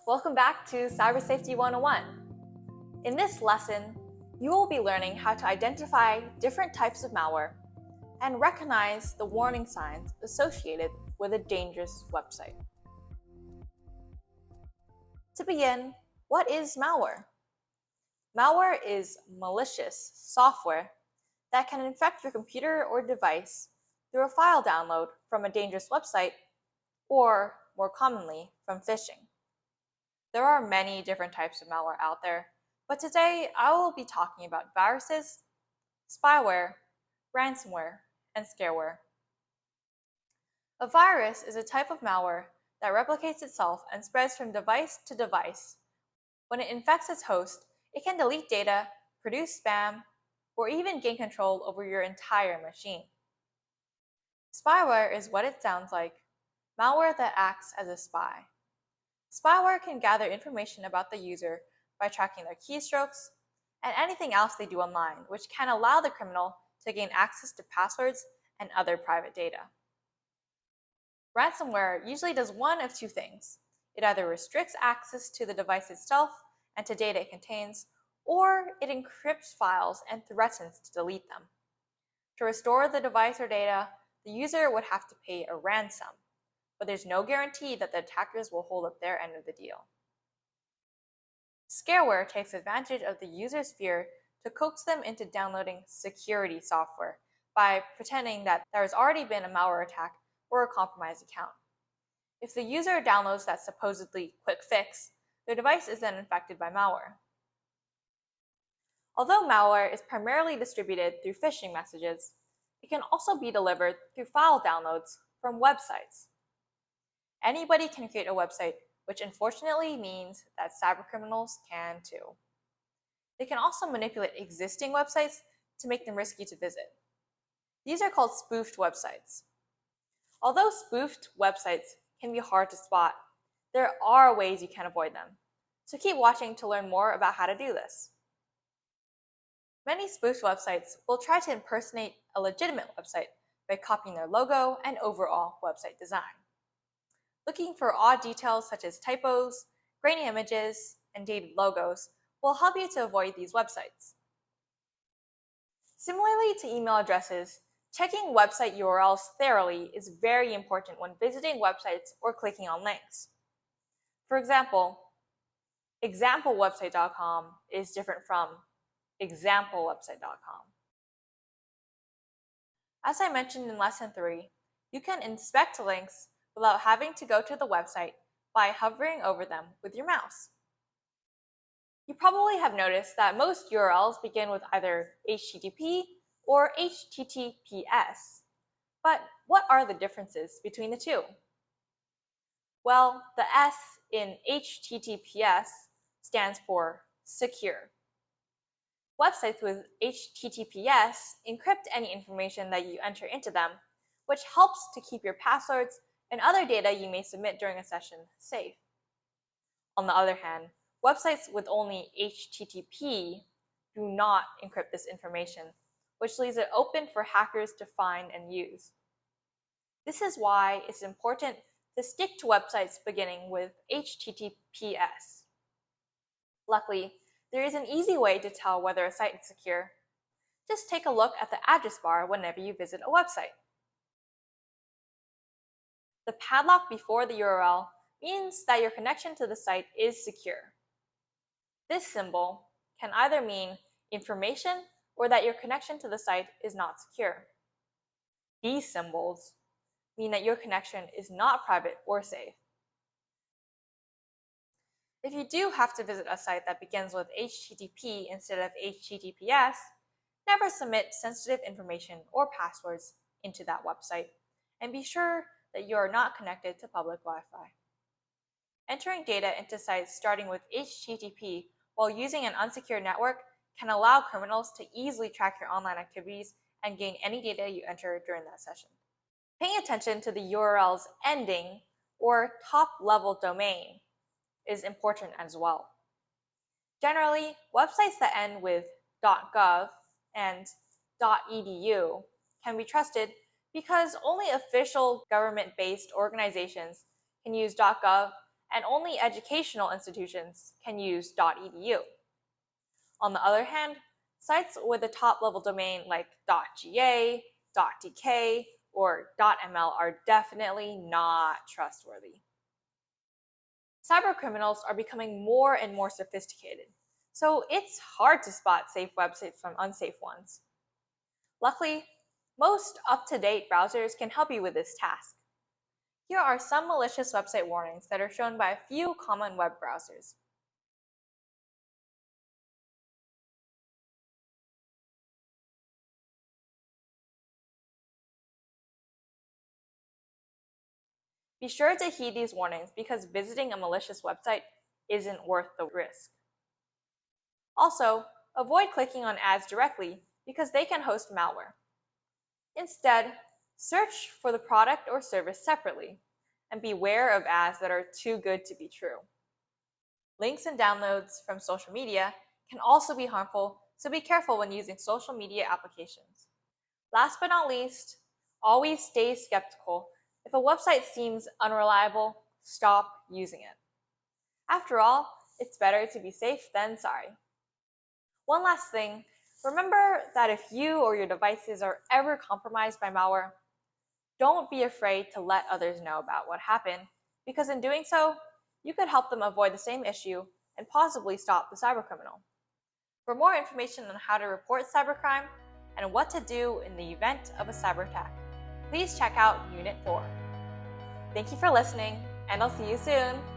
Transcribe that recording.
Welcome back to Cyber Safety 101. In this lesson, you will be learning how to identify different types of malware and recognize the warning signs associated with a dangerous website. To begin, what is malware? Malware is malicious software that can infect your computer or device through a file download from a dangerous website or, more commonly, from phishing. There are many different types of malware out there, but today I will be talking about viruses, spyware, ransomware, and scareware. A virus is a type of malware that replicates itself and spreads from device to device. When it infects its host, it can delete data, produce spam, or even gain control over your entire machine. Spyware is what it sounds like, malware that acts as a spy. Spyware can gather information about the user by tracking their keystrokes and anything else they do online, which can allow the criminal to gain access to passwords and other private data. Ransomware usually does one of two things. It either restricts access to the device itself and to data it contains, or it encrypts files and threatens to delete them. To restore the device or data, the user would have to pay a ransom, but there's no guarantee that the attackers will hold up their end of the deal. Scareware takes advantage of the user's fear to coax them into downloading security software by pretending that there has already been a malware attack or a compromised account. If the user downloads that supposedly quick fix, their device is then infected by malware. Although malware is primarily distributed through phishing messages, it can also be delivered through file downloads from websites. Anybody can create a website, which unfortunately means that cybercriminals can too. They can also manipulate existing websites to make them risky to visit. These are called spoofed websites. Although spoofed websites can be hard to spot, there are ways you can avoid them. So keep watching to learn more about how to do this. Many spoofed websites will try to impersonate a legitimate website by copying their logo and overall website design. Looking for odd details such as typos, grainy images, and dated logos will help you to avoid these websites. Similarly to email addresses, checking website URLs thoroughly is very important when visiting websites or clicking on links. For example, examplewebsite.com is different from examplewebsite.com. As I mentioned in Lesson 3, you can inspect links without having to go to the website by hovering over them with your mouse. You probably have noticed that most URLs begin with either HTTP or HTTPS. But what are the differences between the two? Well, the S in HTTPS stands for secure. Websites with HTTPS encrypt any information that you enter into them, which helps to keep your passwords and other data you may submit during a session safe. On the other hand, websites with only HTTP do not encrypt this information, which leaves it open for hackers to find and use. This is why it's important to stick to websites beginning with HTTPS. Luckily, there is an easy way to tell whether a site is secure. Just take a look at the address bar whenever you visit a website. The padlock before the URL means that your connection to the site is secure. This symbol can either mean information or that your connection to the site is not secure. These symbols mean that your connection is not private or safe. If you do have to visit a site that begins with HTTP instead of HTTPS, never submit sensitive information or passwords into that website, and be sure that you are not connected to public Wi-Fi. Entering data into sites starting with HTTP while using an unsecured network can allow criminals to easily track your online activities and gain any data you enter during that session. Paying attention to the URL's ending or top-level domain is important as well. Generally, websites that end with .gov and .edu can be trusted because only official government-based organizations can use .gov and only educational institutions can use .edu. On the other hand, sites with a top-level domain like .ga, .dk, or .ml are definitely not trustworthy. Cybercriminals are becoming more and more sophisticated, so it's hard to spot safe websites from unsafe ones. Luckily, most up-to-date browsers can help you with this task. Here are some malicious website warnings that are shown by a few common web browsers. Be sure to heed these warnings because visiting a malicious website isn't worth the risk. Also, avoid clicking on ads directly because they can host malware. Instead, search for the product or service separately and beware of ads that are too good to be true. Links and downloads from social media can also be harmful, so be careful when using social media applications. Last but not least, always stay skeptical. If a website seems unreliable, stop using it. After all, it's better to be safe than sorry. One last thing, remember that if you or your devices are ever compromised by malware, don't be afraid to let others know about what happened, because in doing so, you could help them avoid the same issue and possibly stop the cybercriminal. For more information on how to report cybercrime and what to do in the event of a cyber attack, please check out Unit 4. Thank you for listening, and I'll see you soon!